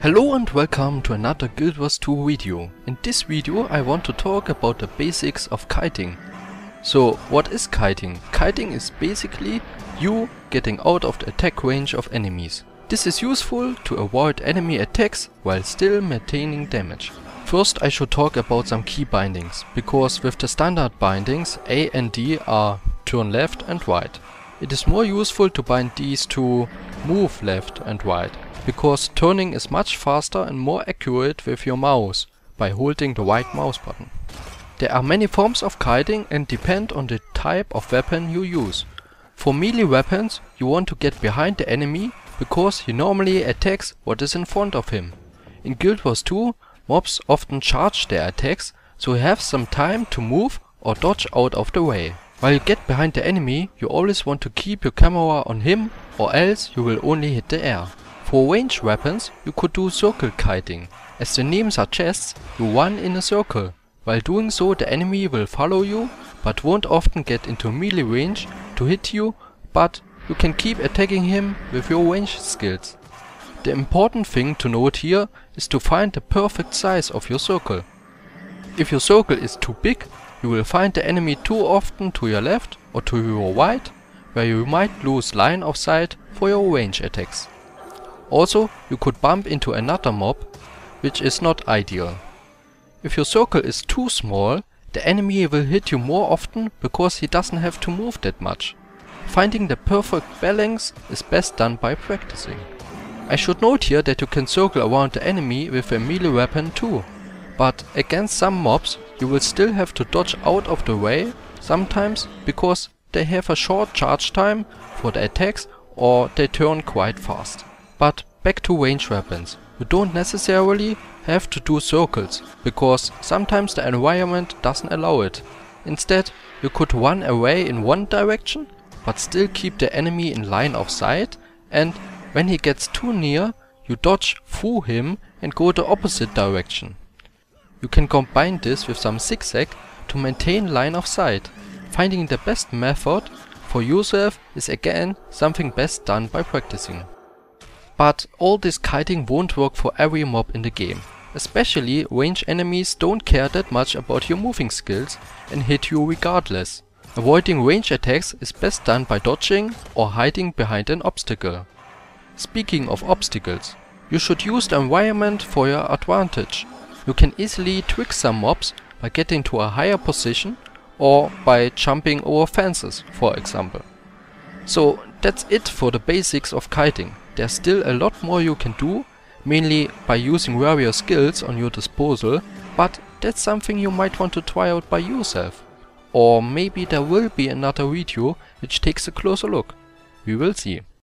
Hello and welcome to another Guild Wars 2 video. In this video I want to talk about the basics of kiting. So what is kiting? Kiting is basically you getting out of the attack range of enemies. This is useful to avoid enemy attacks while still maintaining damage. First I should talk about some key bindings, because with the standard bindings A and D are turn left and right. It is more useful to bind these to move left and right, because turning is much faster and more accurate with your mouse by holding the right mouse button. There are many forms of kiting and depend on the type of weapon you use. For melee weapons you want to get behind the enemy because he normally attacks what is in front of him. In Guild Wars 2 mobs often charge their attacks, so you have some time to move or dodge out of the way. While you get behind the enemy you always want to keep your camera on him, or else you will only hit the air. For ranged weapons you could do circle kiting. As the name suggests, you run in a circle. While doing so the enemy will follow you, but won't often get into melee range to hit you, but you can keep attacking him with your range skills. The important thing to note here is to find the perfect size of your circle. If your circle is too big, you will find the enemy too often to your left or to your right, where you might lose line of sight for your range attacks. Also, you could bump into another mob, which is not ideal. If your circle is too small, the enemy will hit you more often because he doesn't have to move that much. Finding the perfect balance is best done by practicing. I should note here that you can circle around the enemy with a melee weapon too, but against some mobs you will still have to dodge out of the way sometimes because they have a short charge time for the attacks or they turn quite fast. But back to range weapons. You don't necessarily have to do circles, because sometimes the environment doesn't allow it. Instead, you could run away in one direction, but still keep the enemy in line of sight, and when he gets too near, you dodge through him and go the opposite direction. You can combine this with some zigzag to maintain line of sight. Finding the best method for yourself is again something best done by practicing. But all this kiting won't work for every mob in the game. Especially range enemies don't care that much about your moving skills and hit you regardless. Avoiding range attacks is best done by dodging or hiding behind an obstacle. Speaking of obstacles, you should use the environment for your advantage. You can easily trick some mobs by getting to a higher position or by jumping over fences, for example. So that's it for the basics of kiting. There's still a lot more you can do, mainly by using various skills on your disposal, but that's something you might want to try out by yourself. Or maybe there will be another video which takes a closer look. We will see.